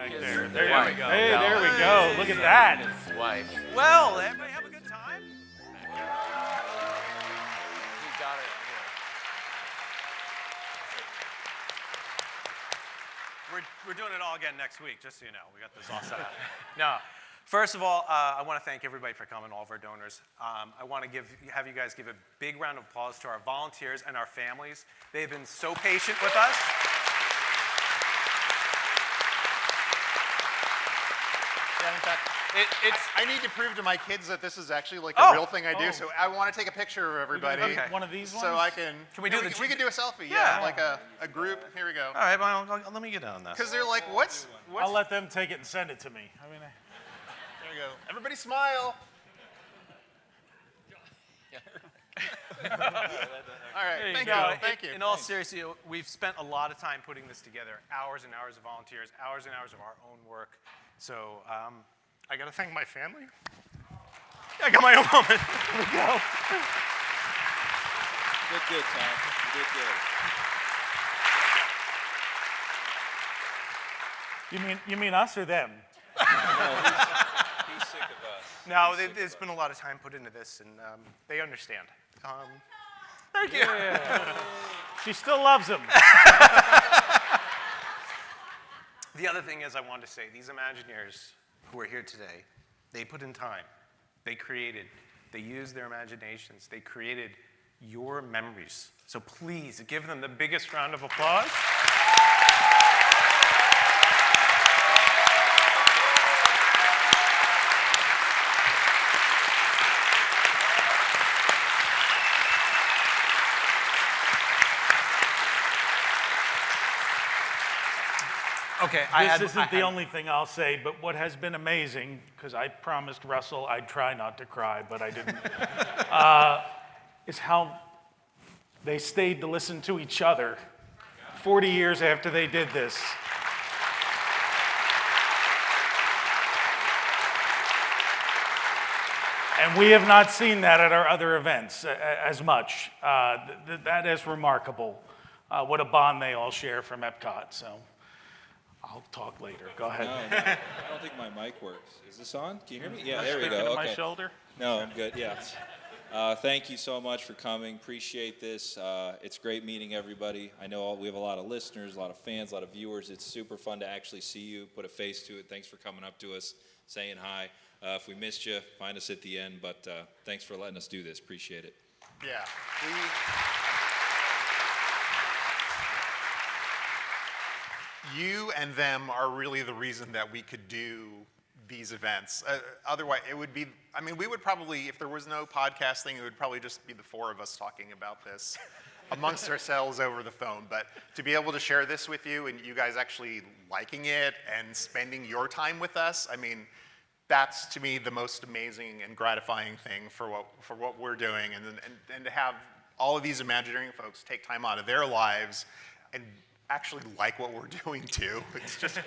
right his there. wife. There we go. Hey, there we go. Look at that. His wife. Well, everybody have a good time? He got it. We're doing it all again next week, just so you know. We got this all set up. No. First of all, I want to thank everybody for coming, all of our donors. I want to have you guys give a big round of applause to our volunteers and our families. They've been so patient with us. Yeah, in fact, I need to prove to my kids that this is actually like Oh. a real thing I do. So I want to take a picture of everybody. Okay. One of these ones? So I can. we do we can do a selfie. Yeah. Yeah, like a group. Here we go. All right, well, let me get on this. Because they're like, what's? I'll let them take it and send it to me. I mean, There we go. Everybody smile. All right. Thank you. No, Thank you. In all seriousness, we've spent a lot of time putting this together, hours and hours of volunteers, hours and hours of our own work. So I got to thank my family. I got my own moment. Here we go. Good, Tom. Good. you mean us or them? No, he's sick of us. No, there's been a lot of time put into this, and they understand. Thank you. She still loves him. The other thing is I wanted to say, these Imagineers who are here today, they put in time. They created, they used their imaginations. They created your memories. So please give them the biggest round of applause. Okay, This isn't the only thing I'll say, but what has been amazing, because I promised Russell I'd try not to cry, but I didn't, is how they stayed to listen to each other 40 years after they did this. And we have not seen that at our other events as much. That is remarkable, what a bond they all share from Epcot, so. I'll talk later. Go ahead. No, I don't think my mic works. Is this on? Can you hear me? Yeah, there we Speaking go. to my Okay. shoulder? No, I'm good. Yeah. Thank you so much for coming. Appreciate this. It's great meeting everybody. I know we have a lot of listeners, a lot of fans, a lot of viewers. It's super fun to actually see you, put a face to it. Thanks for coming up to us, saying hi. If we missed you, find us at the end. But thanks for letting us do this. Appreciate it. Yeah. You and them are really the reason that we could do these events. Otherwise, it would be, I mean, we would probably, if there was no podcasting, it would probably just be the four of us talking about this amongst ourselves over the phone. But to be able to share this with you and you guys actually liking it and spending your time with us, I mean, that's to me the most amazing and gratifying thing for what we're doing. And to have all of these Imagineering folks take time out of their lives and actually like what we're doing too. It's just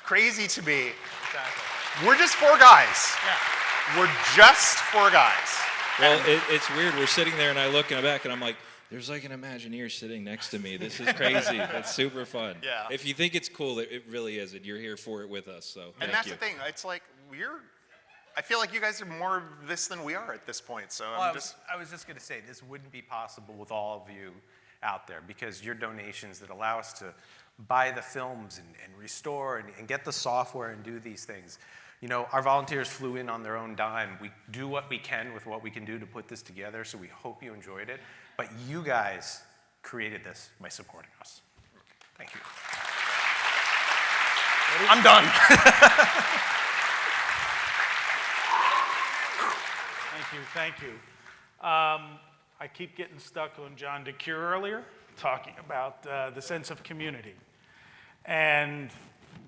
crazy to me. Exactly. We're just four guys. Yeah. We're just four guys. Well, it's weird. We're sitting there, and I look in the back, and I'm like, there's like an Imagineer sitting next to me. This is crazy. It's super fun. Yeah. If you think it's cool, it really is. And you're here for it with us, so thank you. And that's the thing. It's like I feel like you guys are more of this than we are at this point. So I was just going to say, this wouldn't be possible with all of you out there, because your donations that allow us to buy the films and restore and get the software and do these things. You know, our volunteers flew in on their own dime. We do what we can with what we can do to put this together, so we hope you enjoyed it. But you guys created this by supporting us. Thank you. I'm done. Thank you. I keep getting stuck on John DeCure earlier, talking about the sense of community. And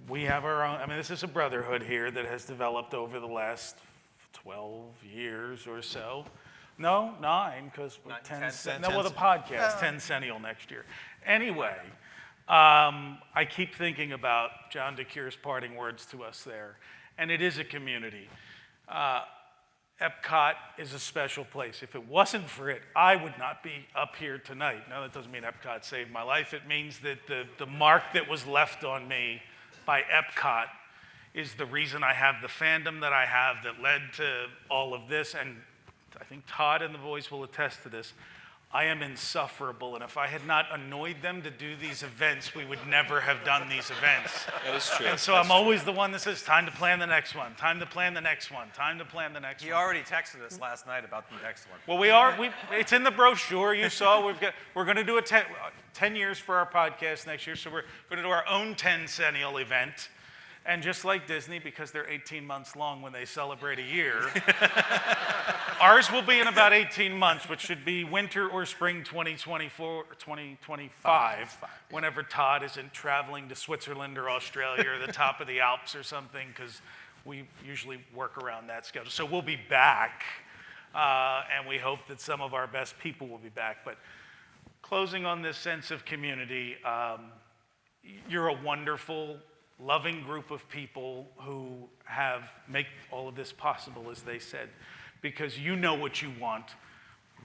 we have our own, I mean, this is a brotherhood here that has developed over the last 12 years or so. No, 9, because we're 10 with a podcast, 10 Centennial next year. Anyway, I keep thinking about John DeCure's parting words to us there. And it is a community. Epcot is a special place. If it wasn't for it, I would not be up here tonight. Now, that doesn't mean Epcot saved my life. It means that the mark that was left on me by Epcot is the reason I have the fandom that I have that led to all of this. And I think Todd and the boys will attest to this. I am insufferable, and if I had not annoyed them to do these events, we would never have done these events. That is true. And so I'm always the one that says, time to plan the next one, time to plan the next one, time to plan the next He one. already texted us last night about the next one. Well, it's in the brochure, you saw, we're gonna do 10 years for our podcast next year, so we're gonna do our own 10-centennial event. And just like Disney, because they're 18 months long when they celebrate a year, ours will be in about 18 months, which should be winter or spring 2024 or 2025, whenever Todd isn't traveling to Switzerland or Australia or the top of the Alps or something, because we usually work around that schedule. So we'll be back, and we hope that some of our best people will be back. But closing on this sense of community, you're a wonderful, loving group of people who make all of this possible, as they said, because you know what you want.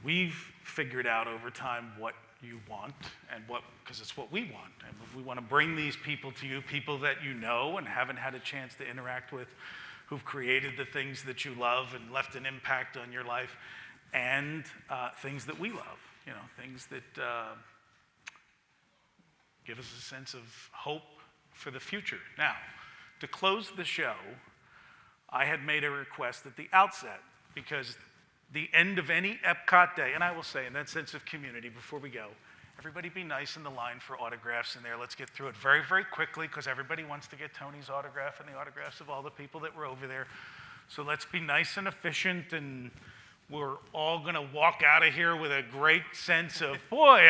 We've figured out over time what you want, and because it's what we want. And we want to bring these people to you, people that you know and haven't had a chance to interact with, who've created the things that you love and left an impact on your life, and things that we love, things that give us a sense of hope for the future. Now, to close the show, I had made a request at the outset, because the end of any Epcot day, and I will say in that sense of community before we go, everybody be nice in the line for autographs in there. Let's get through it very, very quickly, because everybody wants to get Tony's autograph and the autographs of all the people that were over there. So let's be nice and efficient, and we're all gonna walk out of here with a great sense of, boy,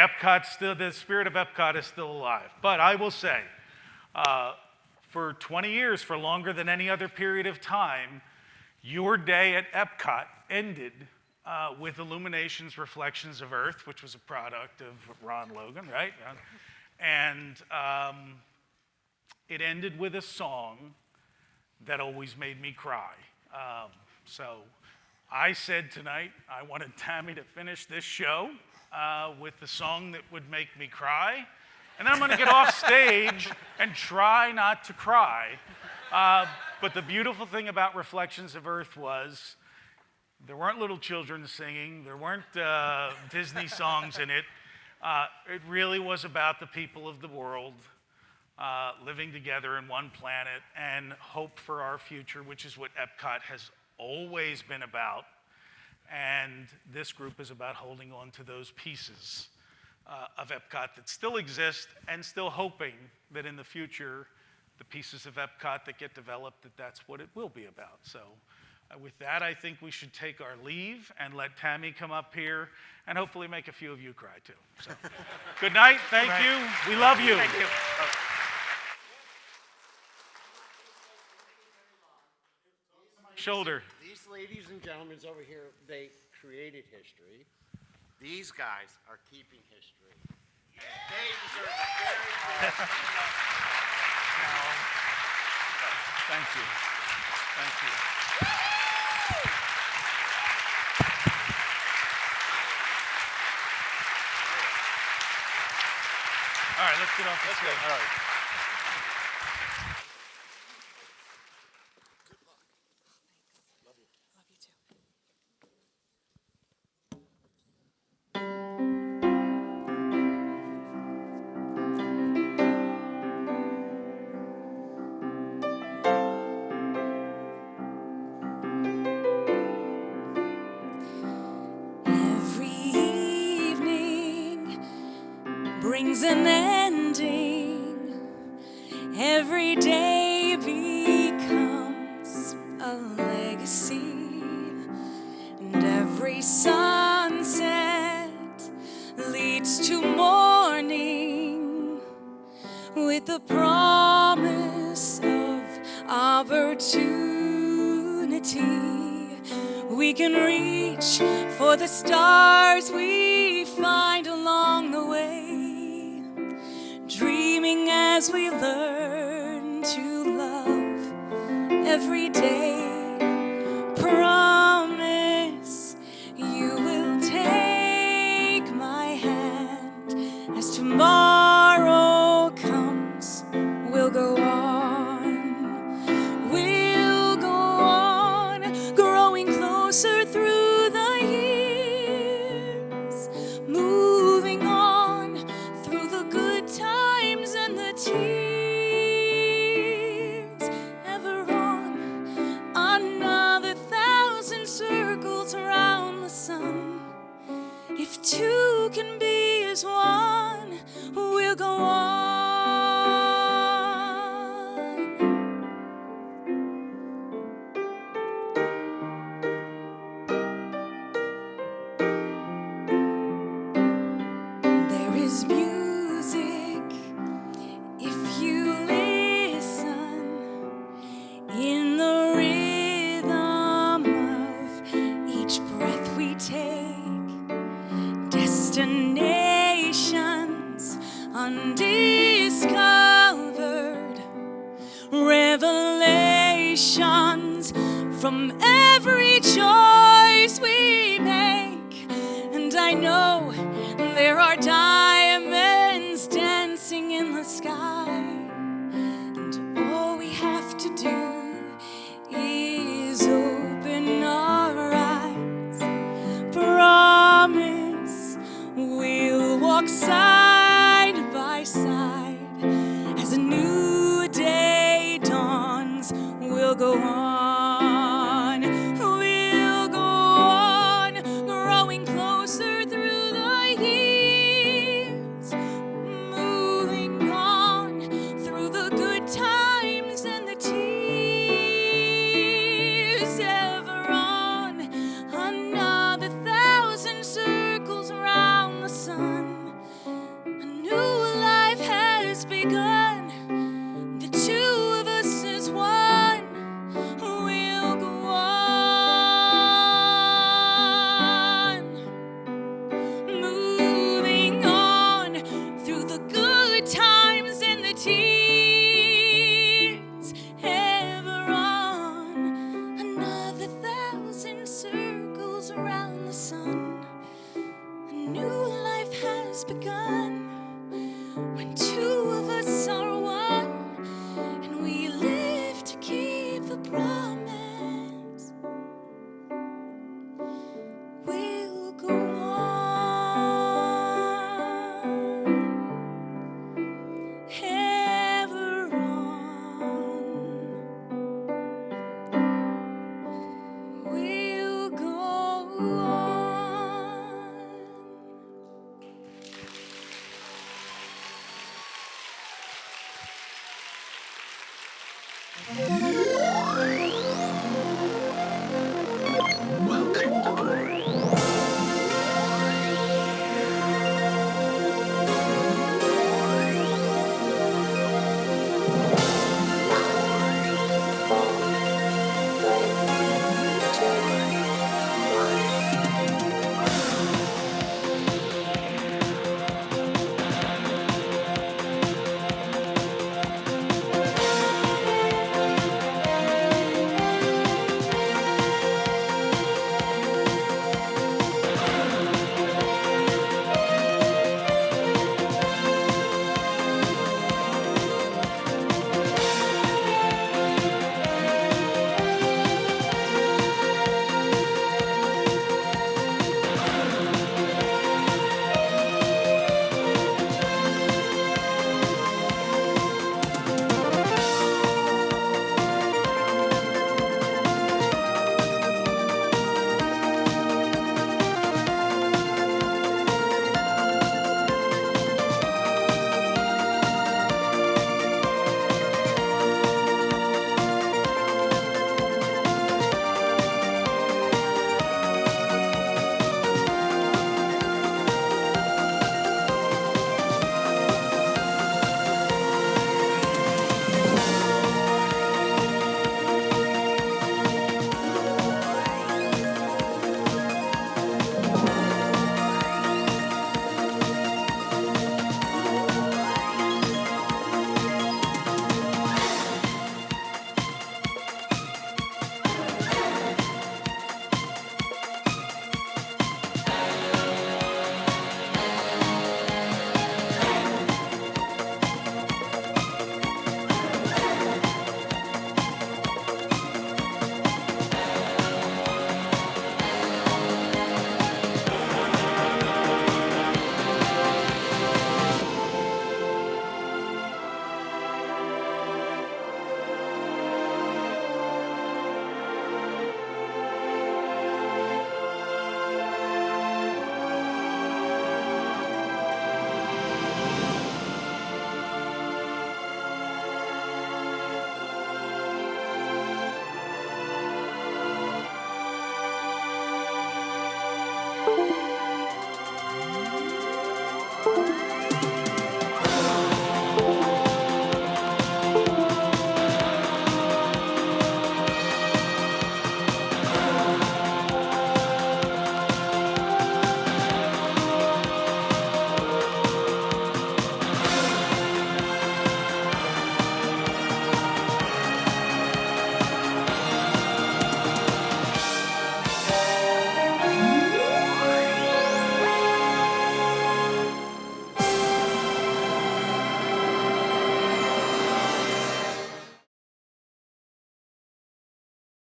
the spirit of Epcot is still alive. But I will say, for 20 years, for longer than any other period of time, your day at Epcot ended with Illuminations Reflections of Earth, which was a product of Ron Logan, right? And it ended with a song that always made me cry. So I said tonight I wanted Tammy to finish this show with the song that would make me cry. And then I'm going to get off stage and try not to cry. But the beautiful thing about Reflections of Earth was there weren't little children singing. There weren't Disney songs in it. It really was about the people of the world living together in one planet and hope for our future, which is what Epcot has always been about. And this group is about holding on to those pieces of Epcot that still exist, and still hoping that in the future, the pieces of Epcot that get developed, that's what it will be about. So with that, I think we should take our leave and let Tammy come up here and hopefully make a few of you cry too. So good night, thank you, we love you. Thank you. Shoulder. These ladies and gentlemen over here, they created history. These guys are keeping history. And they deserve a very good. Thank you. Thank you. All right, let's get off the stage. All right. Brings an ending. Every day becomes a legacy, and every sunset leads to morning with the promise of opportunity. We can reach for the stars we find along the way, dreaming as we learn to love every day. Promise you will take my hand as tomorrow comes. We'll go on generations from every choice we make. And I know there are diamonds dancing in the sky. And all we have to do is open our eyes. Promise we'll walk side by side. As a new day dawns, we'll go on. We'll go on, growing closer through the years. Moving on through the good times and the tears. Ever on, another 1,000 circles around the sun. A new life has begun. The two of us as one. We'll go on. Moving on through the good times and the tears. Ever on, another 1,000 circles around the sun. A new life has begun when two of us are one, and we live to keep the promise. We'll go on, ever on. We'll go on.